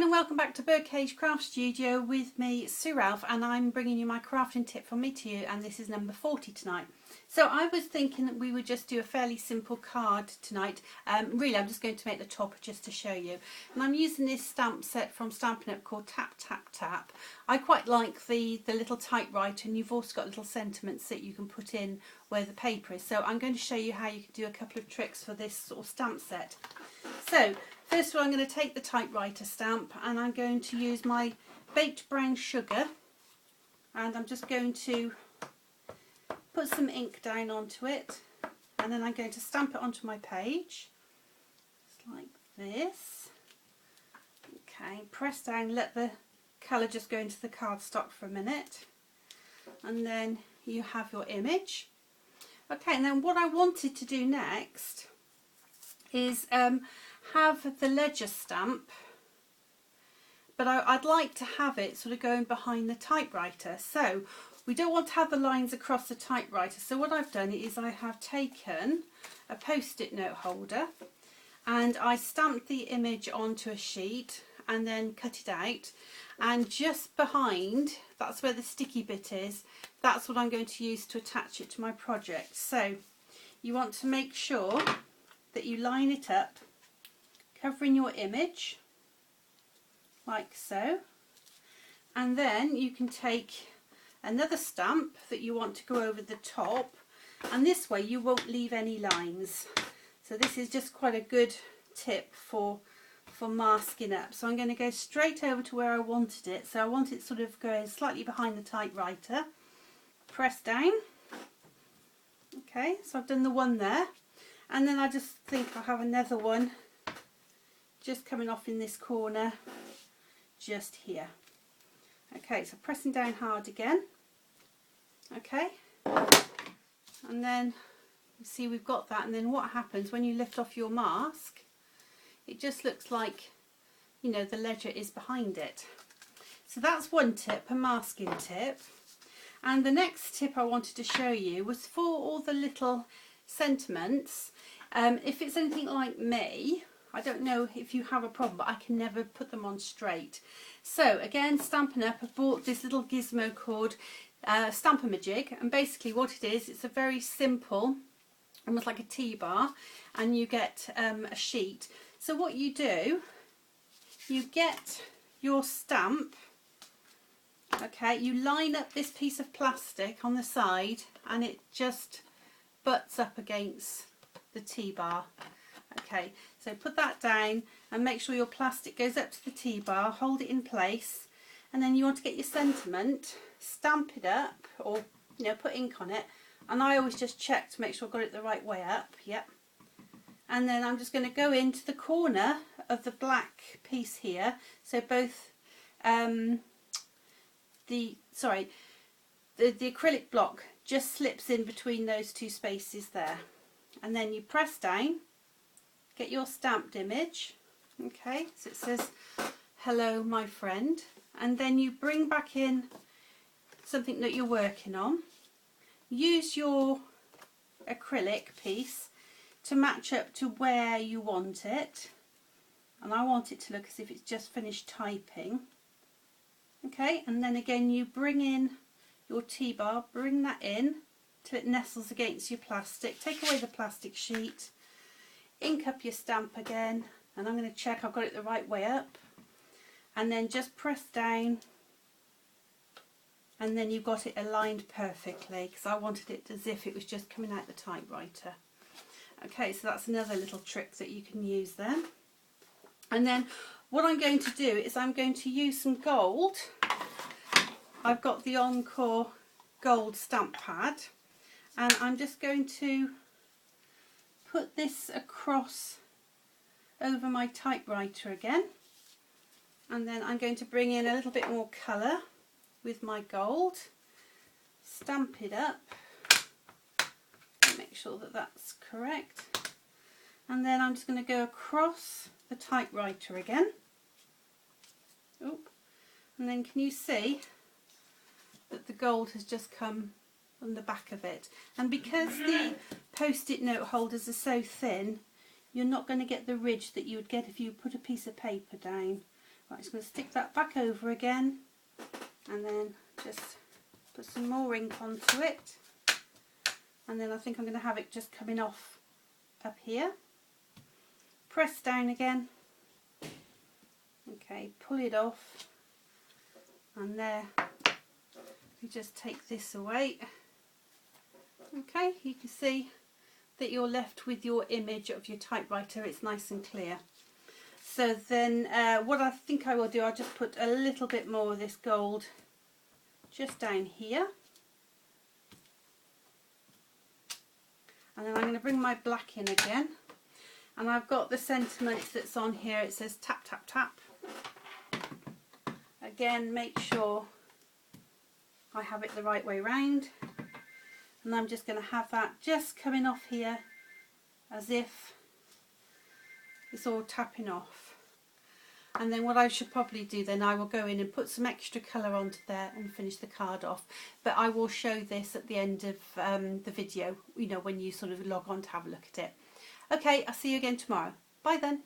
again and welcome back to Birdcage Craft Studio with me, Sue Ralph, and I'm bringing you my crafting tip from me to you, and this is number 40 tonight. So I was thinking that we would just do a fairly simple card tonight. Really I'm just going to make the top just to show you. And I'm using this stamp set from Stampin' called Tap Tap Tap. I quite like the little typewriter, and you've also got little sentiments that you can put in where the paper is. So I'm going to show you how you can do a couple of tricks for this sort of stamp set. So first of all, I'm going to take the typewriter stamp and I'm going to use my baked brown sugar, and I'm just going to put some ink down onto it, and then I'm going to stamp it onto my page just like this. Okay, press down, let the colour just go into the cardstock for a minute, and then you have your image. Okay, and then what I wanted to do next is have the ledger stamp, but I'd like to have it sort of going behind the typewriter. So we don't want to have the lines across the typewriter. So what I've done is I have taken a post-it note holder and I stamped the image onto a sheet and then cut it out. And just behind, that's where the sticky bit is, that's what I'm going to use to attach it to my project. So you want to make sure that you line it up, covering your image like so, and then you can take another stamp that you want to go over the top, and this way you won't leave any lines. So this is just quite a good tip for masking up. So I'm going to go straight over to where I wanted it. So I want it sort of going slightly behind the typewriter. Press down. Okay, so I've done the one there, and then I just think I'll have another one just coming off in this corner just here. Okay, so pressing down hard again. Okay, and then you see we've got that, and then what happens when you lift off your mask, it just looks like, you know, the ledger is behind it. So that's one tip, a masking tip. And the next tip I wanted to show you was for all the little sentiments. If it's anything like me, I don't know if you have a problem, but I can never put them on straight. So again, Stampin' Up, I've bought this little gizmo called Stamp-A-Majig, and basically what it is, it's a very simple, almost like a T-bar, and you get a sheet. So what you do, you get your stamp, okay, you line up this piece of plastic on the side and it just butts up against the T-bar. Okay, so put that down and make sure your plastic goes up to the T-bar, hold it in place, and then you want to get your sentiment, stamp it up, or, you know, put ink on it, and I always just check to make sure I've got it the right way up. Yep. And then I'm just going to go into the corner of the black piece here, so both the acrylic block just slips in between those two spaces there, and then you press down, get your stamped image. Okay, so it says hello my friend, and then you bring back in something that you're working on. Use your acrylic piece to match up to where you want it, and I want it to look as if it's just finished typing. Okay, and then again you bring in your T-bar, bring that in till it nestles against your plastic. Take away the plastic sheet, ink up your stamp again, and I'm going to check I've got it the right way up, and then just press down, and then you've got it aligned perfectly, because I wanted it as if it was just coming out the typewriter. Okay, so that's another little trick that you can use then. And then what I'm going to do is I'm going to use some gold. I've got the Encore gold stamp pad, and I'm just going to put this across over my typewriter again, and then I'm going to bring in a little bit more colour with my gold, stamp it up, make sure that that's correct, and then I'm just going to go across the typewriter again. Oop. And then can you see that the gold has just come on the back of it, and because the post-it note holders are so thin, you're not going to get the ridge that you would get if you put a piece of paper down Right, I'm just going to stick that back over again and then just put some more ink onto it, and then I think I'm going to have it just coming off up here. Press down again. Okay, pull it off, and there, you just take this away. Okay, you can see that you're left with your image of your typewriter. It's nice and clear. So then what I think I will do, I'll just put a little bit more of this gold just down here, and then I'm going to bring my black in again, and I've got the sentiment that's on here. It says tap tap tap. Again, make sure I have it the right way round, and I'm just going to have that just coming off here as if it's all tapping off. And then what I should probably do then, I will go in and put some extra colour onto there and finish the card off. But I will show this at the end of the video, you know, when you sort of log on to have a look at it. Okay, I'll see you again tomorrow. Bye then.